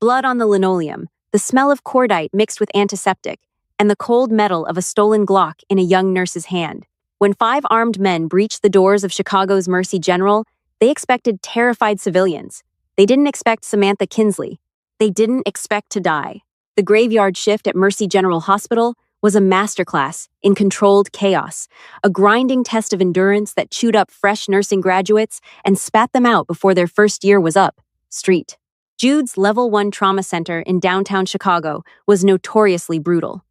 Blood on the linoleum, the smell of cordite mixed with antiseptic, and the cold metal of a stolen Glock in a young nurse's hand. When 5 armed men breached the doors of Chicago's Mercy General, they expected terrified civilians. They didn't expect Samantha Kinsley. They didn't expect to die. The graveyard shift at Mercy General Hospital was a masterclass in controlled chaos, a grinding test of endurance that chewed up fresh nursing graduates and spat them out before their first year was up. Street. Jude's Level 1 Trauma Center in downtown Chicago was notoriously brutal.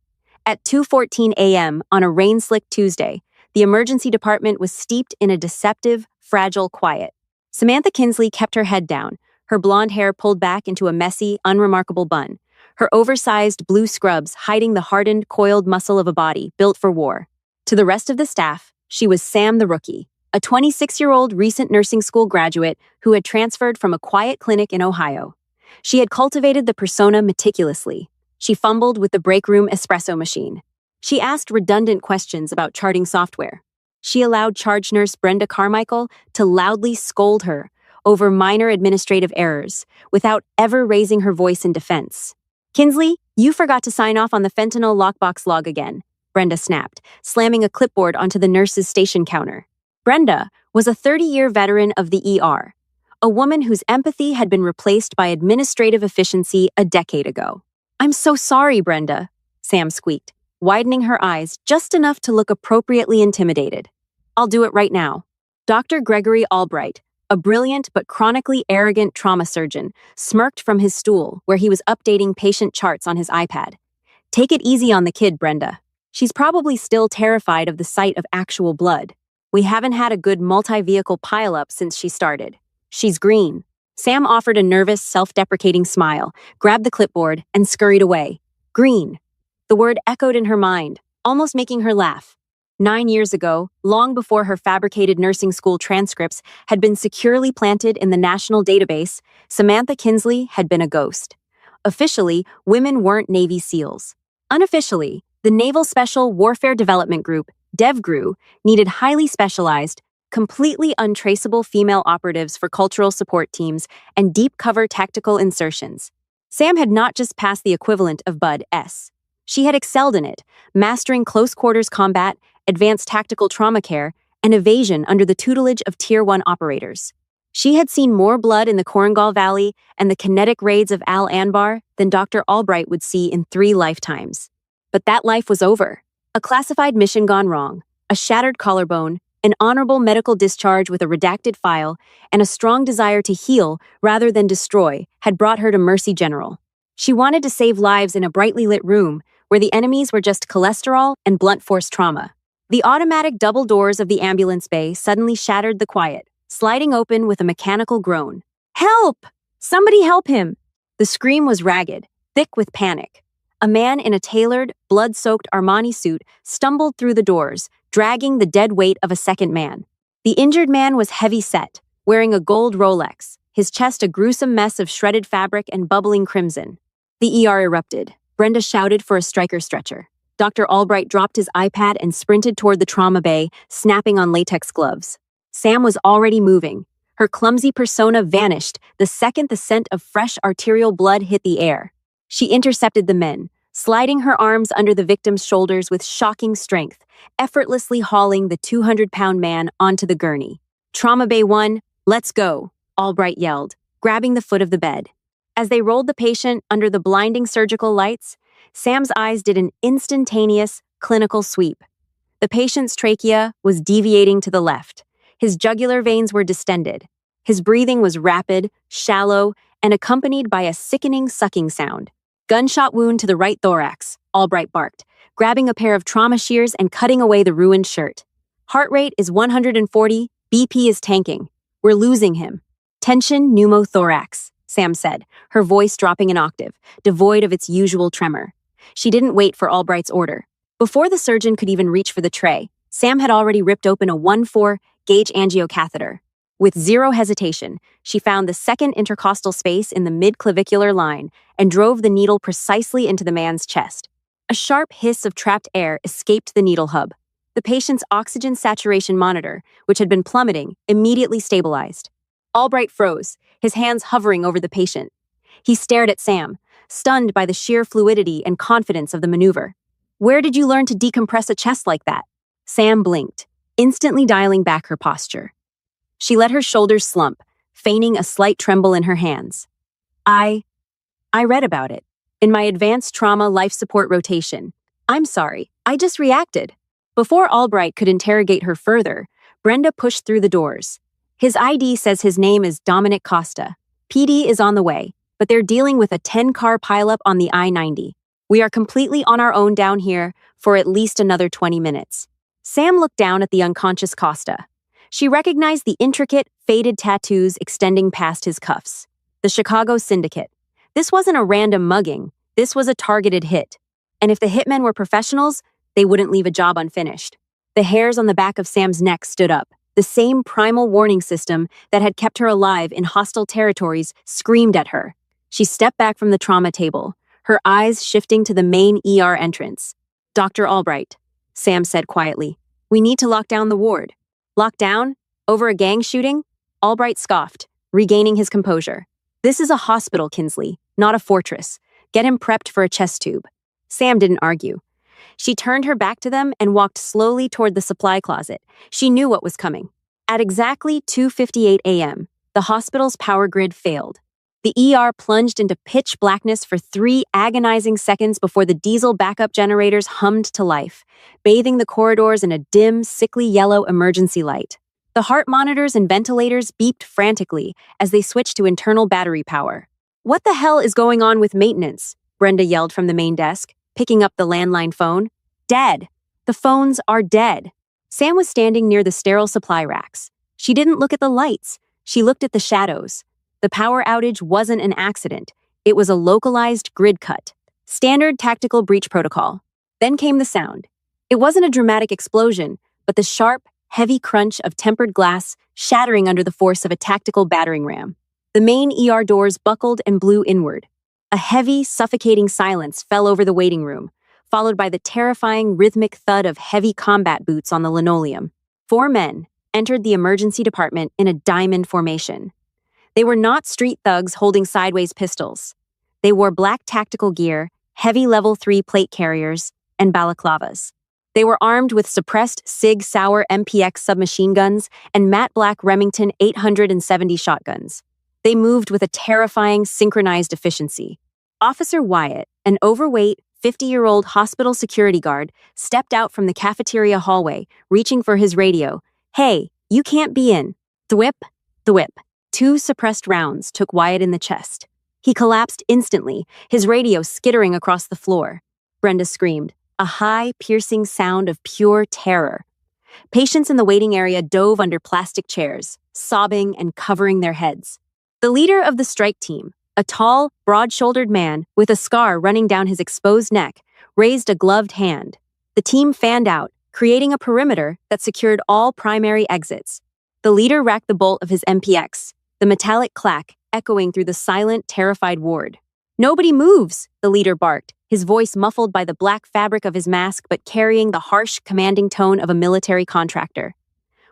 At 2:14 a.m. on a rain-slick Tuesday, the emergency department was steeped in a deceptive, fragile quiet. Samantha Kinsley kept her head down, her blonde hair pulled back into a messy, unremarkable bun, her oversized blue scrubs hiding the hardened, coiled muscle of a body built for war. To the rest of the staff, she was Sam the Rookie, a 26-year-old recent nursing school graduate who had transferred from a quiet clinic in Ohio. She had cultivated the persona meticulously. She fumbled with the break room espresso machine. She asked redundant questions about charting software. She allowed charge nurse Brenda Carmichael to loudly scold her over minor administrative errors without ever raising her voice in defense. "Kinsley, you forgot to sign off on the fentanyl lockbox log again," Brenda snapped, slamming a clipboard onto the nurse's station counter. Brenda was a 30-year veteran of the ER, a woman whose empathy had been replaced by administrative efficiency a decade ago. "I'm so sorry, Brenda," Sam squeaked, widening her eyes just enough to look appropriately intimidated. "I'll do it right now." Dr. Gregory Albright, a brilliant but chronically arrogant trauma surgeon, smirked from his stool where he was updating patient charts on his iPad. "Take it easy on the kid, Brenda. She's probably still terrified of the sight of actual blood. We haven't had a good multi-vehicle pileup since she started. She's green." Sam offered a nervous, self-deprecating smile, grabbed the clipboard, and scurried away. Green. The word echoed in her mind, almost making her laugh. 9 years ago, long before her fabricated nursing school transcripts had been securely planted in the national database, Samantha Kinsley had been a ghost. Officially, women weren't Navy SEALs. Unofficially, the Naval Special Warfare Development Group, DevGRU, needed highly specialized, completely untraceable female operatives for cultural support teams and deep-cover tactical insertions. Sam had not just passed the equivalent of Bud-S. She had excelled in it, mastering close-quarters combat, advanced tactical trauma care, and evasion under the tutelage of Tier 1 operators. She had seen more blood in the Korengal Valley and the kinetic raids of Al Anbar than Dr. Albright would see in 3 lifetimes. But that life was over. A classified mission gone wrong, a shattered collarbone, an honorable medical discharge with a redacted file, and a strong desire to heal rather than destroy had brought her to Mercy General. She wanted to save lives in a brightly lit room where the enemies were just cholesterol and blunt force trauma. The automatic double doors of the ambulance bay suddenly shattered the quiet, sliding open with a mechanical groan. "Help! Somebody help him!" The scream was ragged, thick with panic. A man in a tailored, blood-soaked Armani suit stumbled through the doors, dragging the dead weight of a second man. The injured man was heavy-set, wearing a gold Rolex, his chest a gruesome mess of shredded fabric and bubbling crimson. The ER erupted. Brenda shouted for a striker stretcher. Dr. Albright dropped his iPad and sprinted toward the trauma bay, snapping on latex gloves. Sam was already moving. Her clumsy persona vanished the second the scent of fresh arterial blood hit the air. She intercepted the men, sliding her arms under the victim's shoulders with shocking strength, effortlessly hauling the 200-pound man onto the gurney. "Trauma Bay 1, let's go," Albright yelled, grabbing the foot of the bed. As they rolled the patient under the blinding surgical lights, Sam's eyes did an instantaneous, clinical sweep. The patient's trachea was deviating to the left. His jugular veins were distended. His breathing was rapid, shallow, and accompanied by a sickening sucking sound. "Gunshot wound to the right thorax," Albright barked, grabbing a pair of trauma shears and cutting away the ruined shirt. "Heart rate is 140, BP is tanking. We're losing him." "Tension pneumothorax," Sam said, her voice dropping an octave, devoid of its usual tremor. She didn't wait for Albright's order. Before the surgeon could even reach for the tray, Sam had already ripped open a 1/4-gauge angiocatheter. With zero hesitation, she found the second intercostal space in the mid-clavicular line and drove the needle precisely into the man's chest. A sharp hiss of trapped air escaped the needle hub. The patient's oxygen saturation monitor, which had been plummeting, immediately stabilized. Albright froze, his hands hovering over the patient. He stared at Sam, stunned by the sheer fluidity and confidence of the maneuver. Where did you learn to decompress a chest like that? Sam blinked, instantly dialing back her posture. She let her shoulders slump, feigning a slight tremble in her hands. I read about it. In my advanced trauma life support rotation. I'm sorry, I just reacted. Before Albright could interrogate her further, Brenda pushed through the doors. His ID says his name is Dominic Costa. PD is on the way, but they're dealing with a 10-car pileup on the I-90. We are completely on our own down here for at least another 20 minutes. Sam looked down at the unconscious Costa. She recognized the intricate, faded tattoos extending past his cuffs. The Chicago Syndicate. This wasn't a random mugging, this was a targeted hit. And if the hitmen were professionals, they wouldn't leave a job unfinished. The hairs on the back of Sam's neck stood up. The same primal warning system that had kept her alive in hostile territories screamed at her. She stepped back from the trauma table, her eyes shifting to the main ER entrance. Dr. Albright, Sam said quietly, we need to lock down the ward. Lock down? Over a gang shooting? Albright scoffed, regaining his composure. This is a hospital, Kinsley, not a fortress. Get him prepped for a chest tube. Sam didn't argue. She turned her back to them and walked slowly toward the supply closet. She knew what was coming. At exactly 2:58 a.m., the hospital's power grid failed. The ER plunged into pitch blackness for 3 agonizing seconds before the diesel backup generators hummed to life, bathing the corridors in a dim, sickly yellow emergency light. The heart monitors and ventilators beeped frantically as they switched to internal battery power. What the hell is going on with maintenance? Brenda yelled from the main desk, picking up the landline phone. Dead. The phones are dead. Sam was standing near the sterile supply racks. She didn't look at the lights. She looked at the shadows. The power outage wasn't an accident. It was a localized grid cut. Standard tactical breach protocol. Then came the sound. It wasn't a dramatic explosion, but the sharp, heavy crunch of tempered glass shattering under the force of a tactical battering ram. The main ER doors buckled and blew inward. A heavy, suffocating silence fell over the waiting room, followed by the terrifying, rhythmic thud of heavy combat boots on the linoleum. 4 men entered the emergency department in a diamond formation. They were not street thugs holding sideways pistols. They wore black tactical gear, heavy level 3 plate carriers, and balaclavas. They were armed with suppressed Sig Sauer MPX submachine guns and matte black Remington 870 shotguns. They moved with a terrifying, synchronized efficiency. Officer Wyatt, an overweight, 50-year-old hospital security guard, stepped out from the cafeteria hallway, reaching for his radio. Hey, you can't be in. Thwip, thwip. 2 suppressed rounds took Wyatt in the chest. He collapsed instantly, his radio skittering across the floor. Brenda screamed, a high, piercing sound of pure terror. Patients in the waiting area dove under plastic chairs, sobbing and covering their heads. The leader of the strike team, a tall, broad-shouldered man with a scar running down his exposed neck, raised a gloved hand. The team fanned out, creating a perimeter that secured all primary exits. The leader racked the bolt of his MPX, the metallic clack echoing through the silent, terrified ward. Nobody moves, the leader barked, his voice muffled by the black fabric of his mask but carrying the harsh, commanding tone of a military contractor.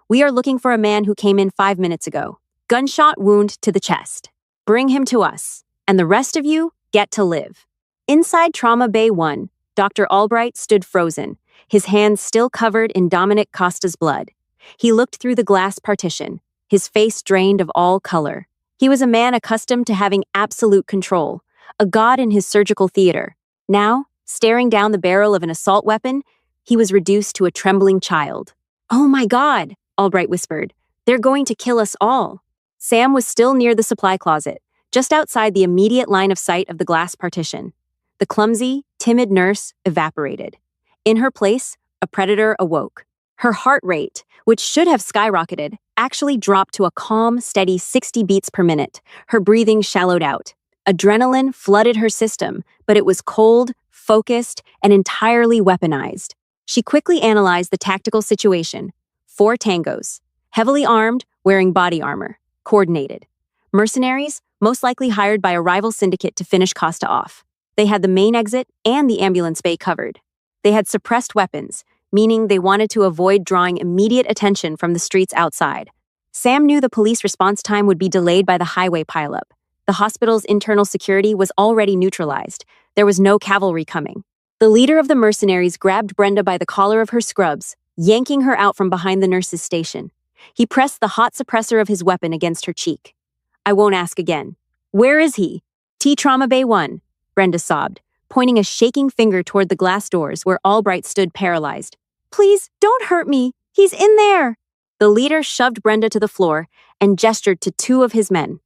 We are looking for a man who came in 5 minutes ago. Gunshot wound to the chest. Bring him to us, and the rest of you get to live. Inside Trauma Bay 1, Dr. Albright stood frozen, his hands still covered in Dominic Costa's blood. He looked through the glass partition, his face drained of all color. He was a man accustomed to having absolute control, a god in his surgical theater. Now, staring down the barrel of an assault weapon, he was reduced to a trembling child. Oh my God, Albright whispered. They're going to kill us all. Sam was still near the supply closet, just outside the immediate line of sight of the glass partition. The clumsy, timid nurse evaporated. In her place, a predator awoke. Her heart rate, which should have skyrocketed, actually dropped to a calm, steady 60 beats per minute. Her breathing shallowed out. Adrenaline flooded her system, but it was cold, focused, and entirely weaponized. She quickly analyzed the tactical situation. 4 tangos, heavily armed, wearing body armor, coordinated. Mercenaries, most likely hired by a rival syndicate to finish Costa off. They had the main exit and the ambulance bay covered. They had suppressed weapons, meaning they wanted to avoid drawing immediate attention from the streets outside. Sam knew the police response time would be delayed by the highway pileup. The hospital's internal security was already neutralized. There was no cavalry coming. The leader of the mercenaries grabbed Brenda by the collar of her scrubs, yanking her out from behind the nurse's station. He pressed the hot suppressor of his weapon against her cheek. "I won't ask again." "Where is he?" "Trauma Bay 1, Brenda sobbed, pointing a shaking finger toward the glass doors where Albright stood paralyzed. "Please, don't hurt me. He's in there." The leader shoved Brenda to the floor and gestured to two of his men.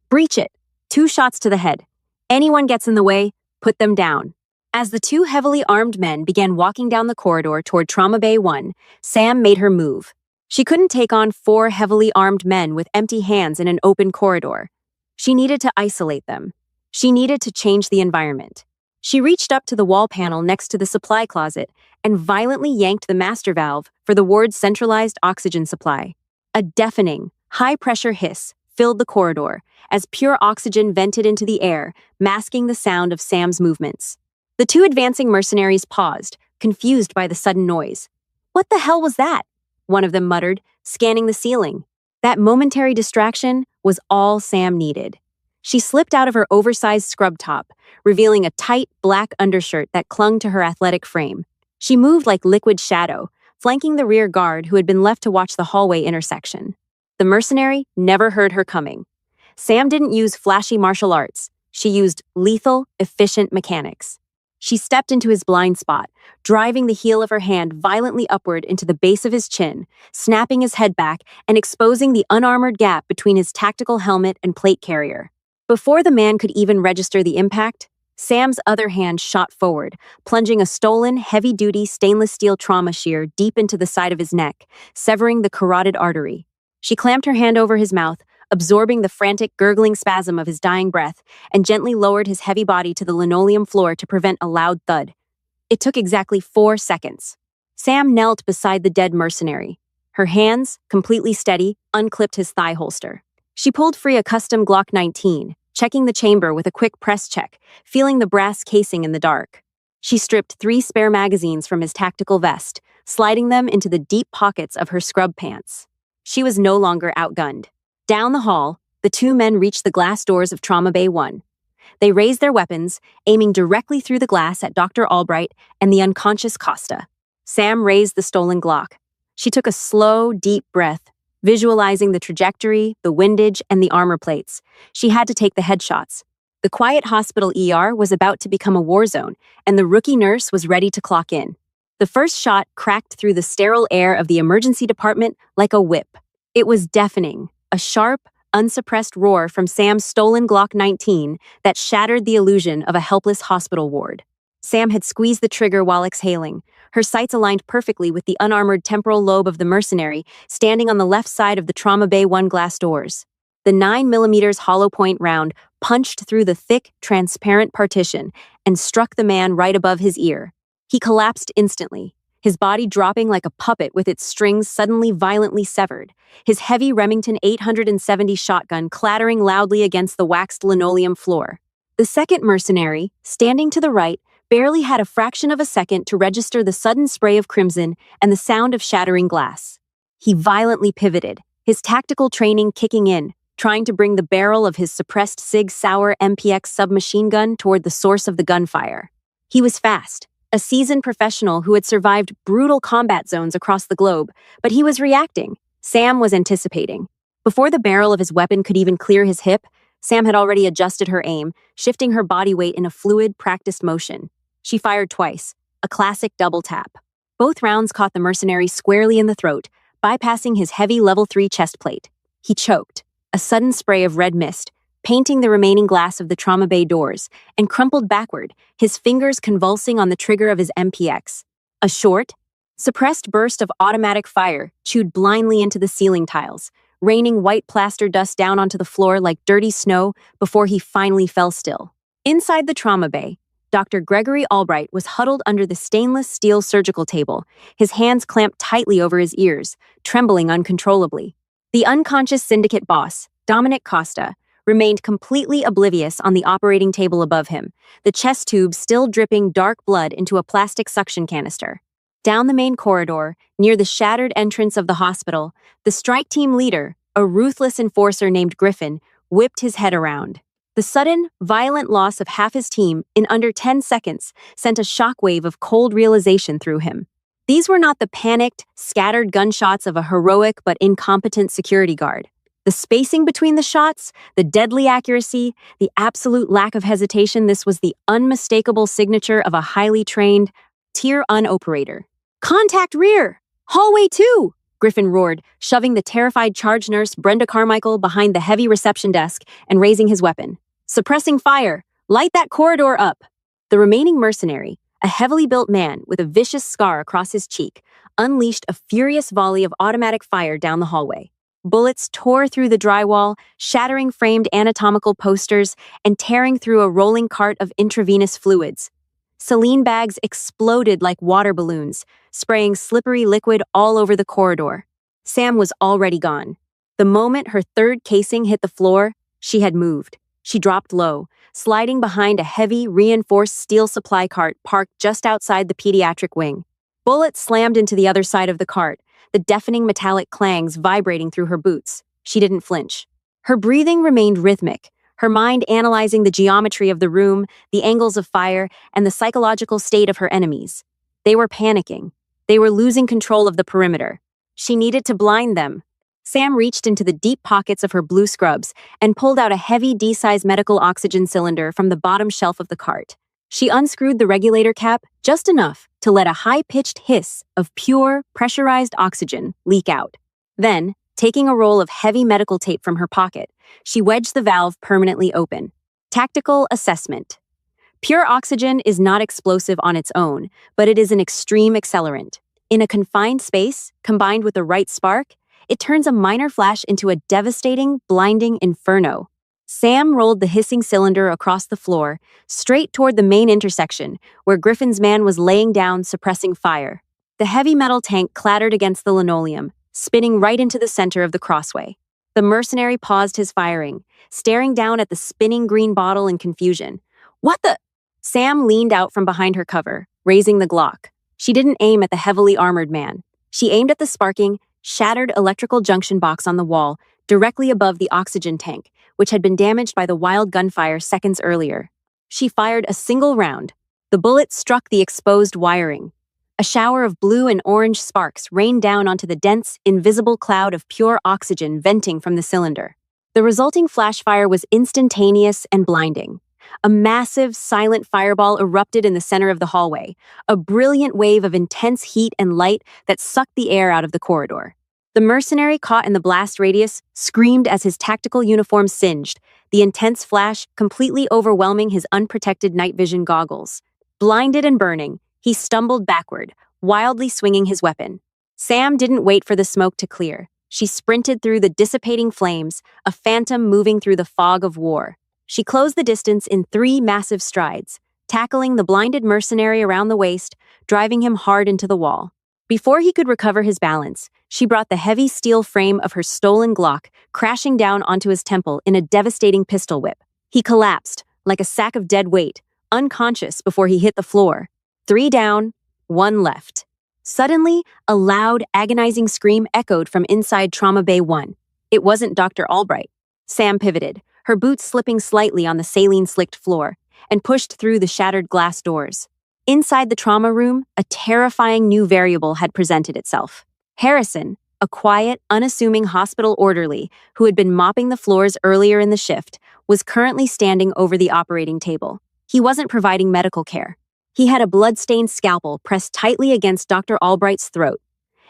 "Breach it. 2 shots to the head. Anyone gets in the way, put them down." As the 2 heavily armed men began walking down the corridor toward Trauma Bay 1, Sam made her move. She couldn't take on 4 heavily armed men with empty hands in an open corridor. She needed to isolate them. She needed to change the environment. She reached up to the wall panel next to the supply closet and violently yanked the master valve for the ward's centralized oxygen supply. A deafening, high-pressure hiss filled the corridor as pure oxygen vented into the air, masking the sound of Sam's movements. The 2 advancing mercenaries paused, confused by the sudden noise. "What the hell was that?" one of them muttered, scanning the ceiling. That momentary distraction was all Sam needed. She slipped out of her oversized scrub top, revealing a tight, black undershirt that clung to her athletic frame. She moved like liquid shadow, flanking the rear guard who had been left to watch the hallway intersection. The mercenary never heard her coming. Sam didn't use flashy martial arts. She used lethal, efficient mechanics. She stepped into his blind spot, driving the heel of her hand violently upward into the base of his chin, snapping his head back and exposing the unarmored gap between his tactical helmet and plate carrier. Before the man could even register the impact, Sam's other hand shot forward, plunging a stolen, heavy-duty stainless steel trauma shear deep into the side of his neck, severing the carotid artery. She clamped her hand over his mouth, absorbing the frantic, gurgling spasm of his dying breath, and gently lowered his heavy body to the linoleum floor to prevent a loud thud. It took exactly 4 seconds. Sam knelt beside the dead mercenary. Her hands, completely steady, unclipped his thigh holster. She pulled free a custom Glock 19, checking the chamber with a quick press check, feeling the brass casing in the dark. She stripped 3 spare magazines from his tactical vest, sliding them into the deep pockets of her scrub pants. She was no longer outgunned. Down the hall, the 2 men reached the glass doors of Trauma Bay 1. They raised their weapons, aiming directly through the glass at Dr. Albright and the unconscious Costa. Sam raised the stolen Glock. She took a slow, deep breath, visualizing the trajectory, the windage, and the armor plates. She had to take the headshots. The quiet hospital ER was about to become a war zone, and the rookie nurse was ready to clock in. The first shot cracked through the sterile air of the emergency department like a whip. It was deafening, a sharp, unsuppressed roar from Sam's stolen Glock 19 that shattered the illusion of a helpless hospital ward. Sam had squeezed the trigger while exhaling, her sights aligned perfectly with the unarmored temporal lobe of the mercenary standing on the left side of the Trauma Bay 1 glass doors. The 9mm hollow point round punched through the thick, transparent partition and struck the man right above his ear. He collapsed instantly, his body dropping like a puppet with its strings suddenly violently severed, his heavy Remington 870 shotgun clattering loudly against the waxed linoleum floor. The second mercenary, standing to the right, barely had a fraction of a second to register the sudden spray of crimson and the sound of shattering glass. He violently pivoted, his tactical training kicking in, trying to bring the barrel of his suppressed Sig Sauer MPX submachine gun toward the source of the gunfire. He was fast, a seasoned professional who had survived brutal combat zones across the globe, but he was reacting. Sam was anticipating. Before the barrel of his weapon could even clear his hip, Sam had already adjusted her aim, shifting her body weight in a fluid, practiced motion. She fired twice, a classic double tap. Both rounds caught the mercenary squarely in the throat, bypassing his heavy level 3 chest plate. He choked, a sudden spray of red mist, painting the remaining glass of the Trauma Bay doors, and crumpled backward, his fingers convulsing on the trigger of his MPX. A short, suppressed burst of automatic fire chewed blindly into the ceiling tiles, raining white plaster dust down onto the floor like dirty snow before he finally fell still. Inside the Trauma Bay, Dr. Gregory Albright was huddled under the stainless steel surgical table, his hands clamped tightly over his ears, trembling uncontrollably. The unconscious syndicate boss, Dominic Costa, remained completely oblivious on the operating table above him, the chest tube still dripping dark blood into a plastic suction canister. Down the main corridor, near the shattered entrance of the hospital, the strike team leader, a ruthless enforcer named Griffin, whipped his head around. The sudden, violent loss of half his team in under 10 seconds sent a shockwave of cold realization through him. These were not the panicked, scattered gunshots of a heroic but incompetent security guard. The spacing between the shots, the deadly accuracy, the absolute lack of hesitation, this was the unmistakable signature of a highly trained, Tier 1 operator. "Contact rear! Hallway 2!" Griffin roared, shoving the terrified charge nurse Brenda Carmichael behind the heavy reception desk and raising his weapon. "Suppressing fire! Light that corridor up!" The remaining mercenary, a heavily built man with a vicious scar across his cheek, unleashed a furious volley of automatic fire down the hallway. Bullets tore through the drywall, shattering framed anatomical posters and tearing through a rolling cart of intravenous fluids. Saline bags exploded like water balloons, spraying slippery liquid all over the corridor. Sam was already gone. The moment her third casing hit the floor, she had moved. She dropped low, sliding behind a heavy, reinforced steel supply cart parked just outside the pediatric wing. Bullets slammed into the other side of the cart, the deafening metallic clangs vibrating through her boots. She didn't flinch. Her breathing remained rhythmic, her mind analyzing the geometry of the room, the angles of fire, and the psychological state of her enemies. They were panicking. They were losing control of the perimeter. She needed to blind them. Sam reached into the deep pockets of her blue scrubs and pulled out a heavy D-size medical oxygen cylinder from the bottom shelf of the cart. She unscrewed the regulator cap just enough to let a high-pitched hiss of pure, pressurized oxygen leak out. Then, taking a roll of heavy medical tape from her pocket, she wedged the valve permanently open. Tactical assessment. Pure oxygen is not explosive on its own, but it is an extreme accelerant. In a confined space, combined with the right spark, it turns a minor flash into a devastating, blinding inferno. Sam rolled the hissing cylinder across the floor, straight toward the main intersection, where Griffin's man was laying down, suppressing fire. The heavy metal tank clattered against the linoleum, spinning right into the center of the crossway. The mercenary paused his firing, staring down at the spinning green bottle in confusion. "What the—" Sam leaned out from behind her cover, raising the Glock. She didn't aim at the heavily armored man. She aimed at the sparking, shattered electrical junction box on the wall, directly above the oxygen tank, which had been damaged by the wild gunfire seconds earlier. She fired a single round. The bullet struck the exposed wiring. A shower of blue and orange sparks rained down onto the dense, invisible cloud of pure oxygen venting from the cylinder. The resulting flash fire was instantaneous and blinding. A massive, silent fireball erupted in the center of the hallway, a brilliant wave of intense heat and light that sucked the air out of the corridor. The mercenary caught in the blast radius screamed as his tactical uniform singed, the intense flash completely overwhelming his unprotected night vision goggles. Blinded and burning, he stumbled backward, wildly swinging his weapon. Sam didn't wait for the smoke to clear. She sprinted through the dissipating flames, a phantom moving through the fog of war. She closed the distance in 3 massive strides, tackling the blinded mercenary around the waist, driving him hard into the wall. Before he could recover his balance, she brought the heavy steel frame of her stolen Glock crashing down onto his temple in a devastating pistol whip. He collapsed, like a sack of dead weight, unconscious before he hit the floor. 3 down, 1 left. Suddenly, a loud, agonizing scream echoed from inside Trauma Bay 1. It wasn't Dr. Albright. Sam pivoted, her boots slipping slightly on the saline-slicked floor, and pushed through the shattered glass doors. Inside the trauma room, a terrifying new variable had presented itself. Harrison, a quiet, unassuming hospital orderly who had been mopping the floors earlier in the shift, was currently standing over the operating table. He wasn't providing medical care. He had a blood-stained scalpel pressed tightly against Dr. Albright's throat.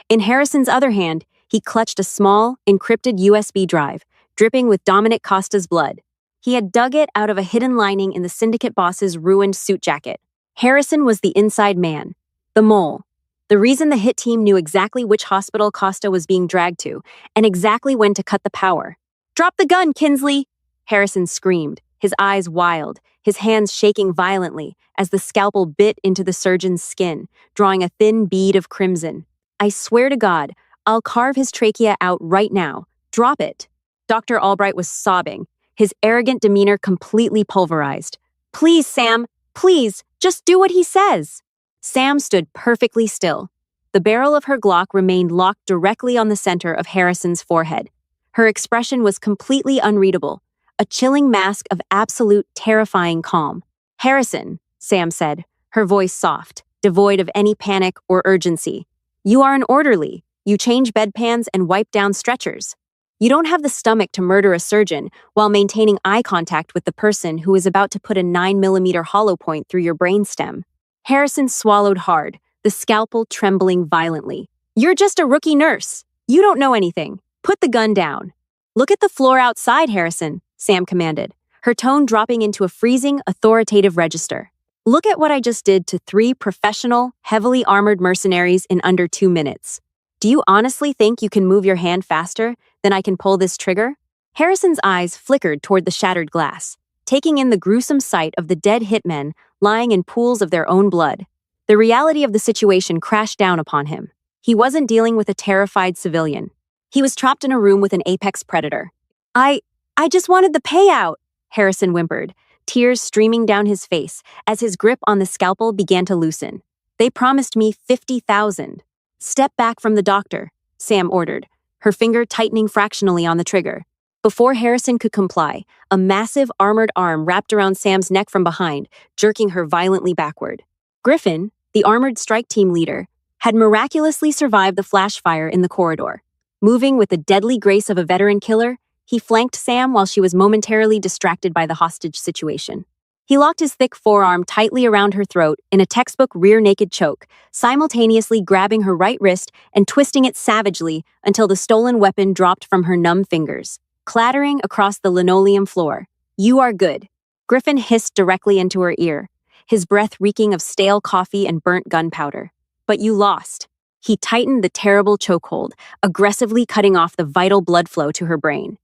In Harrison's other hand, he clutched a small, encrypted USB drive, dripping with Dominic Costa's blood. He had dug it out of a hidden lining in the syndicate boss's ruined suit jacket. Harrison was the inside man, the mole, the reason the hit team knew exactly which hospital Costa was being dragged to and exactly when to cut the power. "Drop the gun, Kinsley!" Harrison screamed, his eyes wild, his hands shaking violently as the scalpel bit into the surgeon's skin, drawing a thin bead of crimson. "I swear to God, I'll carve his trachea out right now. Drop it." Dr. Albright was sobbing, his arrogant demeanor completely pulverized. "Please, Sam, please, just do what he says." Sam stood perfectly still. The barrel of her Glock remained locked directly on the center of Harrison's forehead. Her expression was completely unreadable, a chilling mask of absolute terrifying calm. "Harrison," Sam said, her voice soft, devoid of any panic or urgency. "You are an orderly. You change bedpans and wipe down stretchers. You don't have the stomach to murder a surgeon while maintaining eye contact with the person who is about to put a 9mm hollow point through your brainstem." Harrison swallowed hard, the scalpel trembling violently. "You're just a rookie nurse. You don't know anything. Put the gun down." "Look at the floor outside, Harrison," Sam commanded, her tone dropping into a freezing, authoritative register. "Look at what I just did to 3 professional, heavily armored mercenaries in under 2 minutes. Do you honestly think you can move your hand faster than I can pull this trigger?" Harrison's eyes flickered toward the shattered glass, taking in the gruesome sight of the dead hitmen lying in pools of their own blood. The reality of the situation crashed down upon him. He wasn't dealing with a terrified civilian. He was trapped in a room with an apex predator. I just wanted the payout," Harrison whimpered, tears streaming down his face as his grip on the scalpel began to loosen. "They promised me 50,000. "Step back from the doctor," Sam ordered, her finger tightening fractionally on the trigger. Before Harrison could comply, a massive armored arm wrapped around Sam's neck from behind, jerking her violently backward. Griffin, the armored strike team leader, had miraculously survived the flash fire in the corridor. Moving with the deadly grace of a veteran killer, he flanked Sam while she was momentarily distracted by the hostage situation. He locked his thick forearm tightly around her throat in a textbook rear-naked choke, simultaneously grabbing her right wrist and twisting it savagely until the stolen weapon dropped from her numb fingers, clattering across the linoleum floor. "You are good," Griffin hissed directly into her ear, his breath reeking of stale coffee and burnt gunpowder. "But you lost." He tightened the terrible chokehold, aggressively cutting off the vital blood flow to her brain.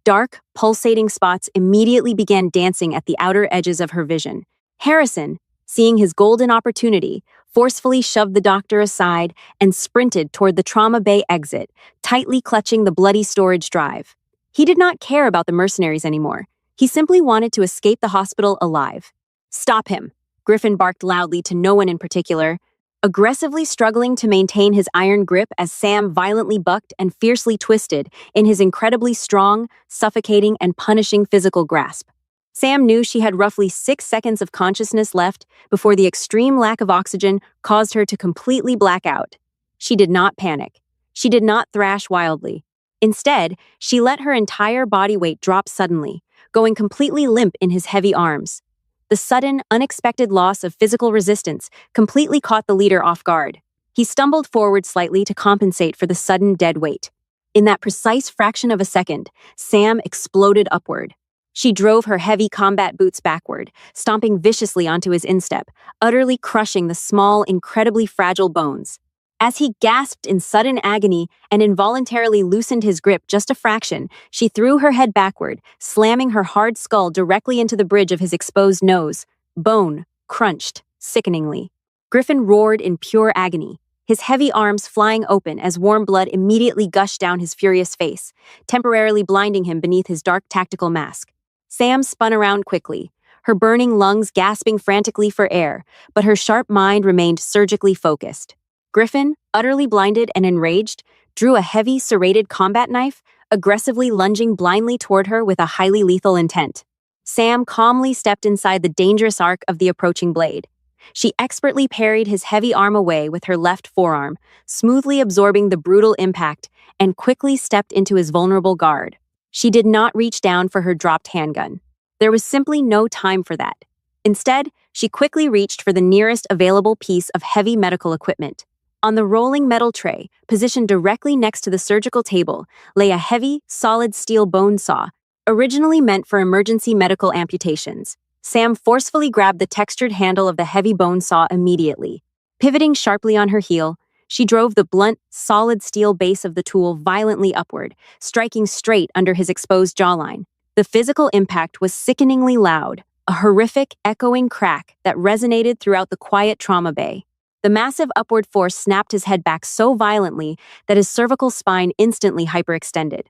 Dark, pulsating spots immediately began dancing at the outer edges of her vision. Harrison, seeing his golden opportunity, forcefully shoved the doctor aside and sprinted toward the trauma bay exit, tightly clutching the bloody storage drive. He did not care about the mercenaries anymore. He simply wanted to escape the hospital alive. "Stop him," Griffin barked loudly to no one in particular, aggressively struggling to maintain his iron grip as Sam violently bucked and fiercely twisted in his incredibly strong, suffocating, and punishing physical grasp. Sam knew she had roughly 6 seconds of consciousness left before the extreme lack of oxygen caused her to completely black out. She did not panic. She did not thrash wildly. Instead, she let her entire body weight drop suddenly, going completely limp in his heavy arms. The sudden, unexpected loss of physical resistance completely caught the leader off guard. He stumbled forward slightly to compensate for the sudden dead weight. In that precise fraction of a second, Sam exploded upward. She drove her heavy combat boots backward, stomping viciously onto his instep, utterly crushing the small, incredibly fragile bones. As he gasped in sudden agony and involuntarily loosened his grip just a fraction, she threw her head backward, slamming her hard skull directly into the bridge of his exposed nose. Bone crunched sickeningly. Griffin roared in pure agony, his heavy arms flying open as warm blood immediately gushed down his furious face, temporarily blinding him beneath his dark tactical mask. Sam spun around quickly, her burning lungs gasping frantically for air, but her sharp mind remained surgically focused. Griffin, utterly blinded and enraged, drew a heavy, serrated combat knife, aggressively lunging blindly toward her with a highly lethal intent. Sam calmly stepped inside the dangerous arc of the approaching blade. She expertly parried his heavy arm away with her left forearm, smoothly absorbing the brutal impact, and quickly stepped into his vulnerable guard. She did not reach down for her dropped handgun. There was simply no time for that. Instead, she quickly reached for the nearest available piece of heavy medical equipment. On the rolling metal tray, positioned directly next to the surgical table, lay a heavy, solid steel bone saw, originally meant for emergency medical amputations. Sam forcefully grabbed the textured handle of the heavy bone saw immediately. Pivoting sharply on her heel, she drove the blunt, solid steel base of the tool violently upward, striking straight under his exposed jawline. The physical impact was sickeningly loud, a horrific, echoing crack that resonated throughout the quiet trauma bay. The massive upward force snapped his head back so violently that his cervical spine instantly hyperextended.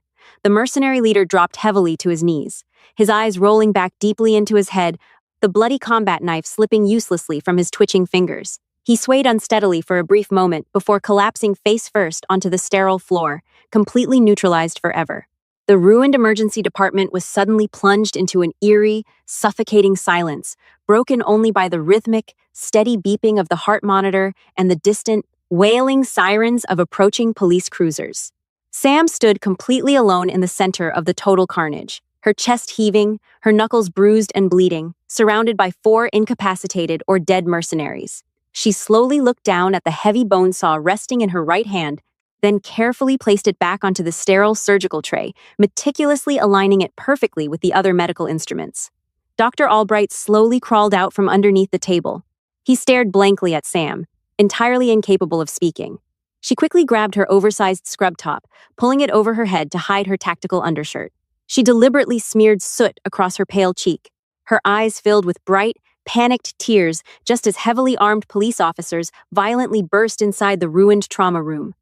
The mercenary leader dropped heavily to his knees, his eyes rolling back deeply into his head, the bloody combat knife slipping uselessly from his twitching fingers. He swayed unsteadily for a brief moment before collapsing face first onto the sterile floor, completely neutralized forever. The ruined emergency department was suddenly plunged into an eerie, suffocating silence, broken only by the rhythmic, steady beeping of the heart monitor and the distant, wailing sirens of approaching police cruisers. Sam stood completely alone in the center of the total carnage, her chest heaving, her knuckles bruised and bleeding, surrounded by four incapacitated or dead mercenaries. She slowly looked down at the heavy bone saw resting in her right hand, then carefully placed it back onto the sterile surgical tray, meticulously aligning it perfectly with the other medical instruments. Dr. Albright slowly crawled out from underneath the table. He stared blankly at Sam, entirely incapable of speaking. She quickly grabbed her oversized scrub top, pulling it over her head to hide her tactical undershirt. She deliberately smeared soot across her pale cheek. Her eyes filled with bright, panicked tears just as heavily armed police officers violently burst inside the ruined trauma room.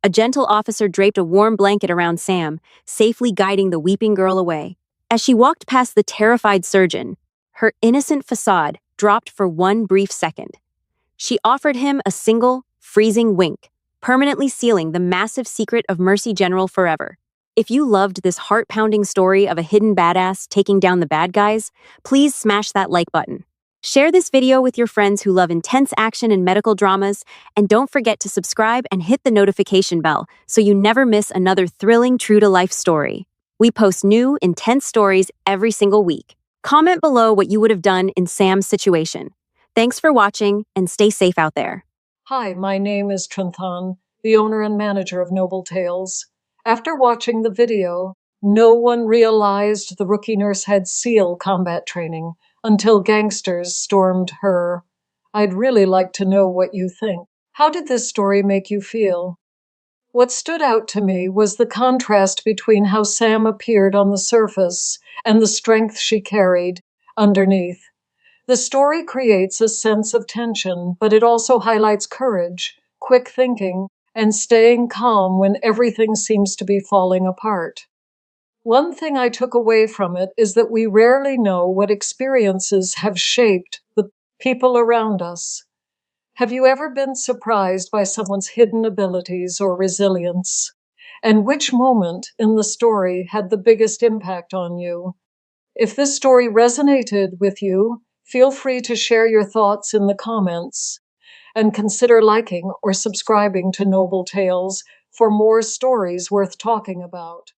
A gentle officer draped a warm blanket around Sam, safely guiding the weeping girl away. As she walked past the terrified surgeon, her innocent facade dropped for one brief second. She offered him a single, freezing wink, permanently sealing the massive secret of Mercy General forever. If you loved this heart-pounding story of a hidden badass taking down the bad guys, please smash that like button. Share this video with your friends who love intense action and medical dramas, and don't forget to subscribe and hit the notification bell so you never miss another thrilling true-to-life story. We post new, intense stories every single week. Comment below what you would have done in Sam's situation. Thanks for watching, and stay safe out there. Hi, my name is Tranthan, the owner and manager of Noble Tales. After watching the video, no one realized the rookie nurse had SEAL combat training until Gangsters stormed her. I'd really like to know what you think. How did this story make you feel? What stood out to me was the contrast between how Sam appeared on the surface and the strength she carried underneath. The story creates a sense of tension, but it also highlights courage, quick thinking, and staying calm when everything seems to be falling apart. One thing I took away from it is that we rarely know what experiences have shaped the people around us. Have you ever been surprised by someone's hidden abilities or resilience? And which moment in the story had the biggest impact on you? If this story resonated with you, feel free to share your thoughts in the comments, and consider liking or subscribing to Noble Tales for more stories worth talking about.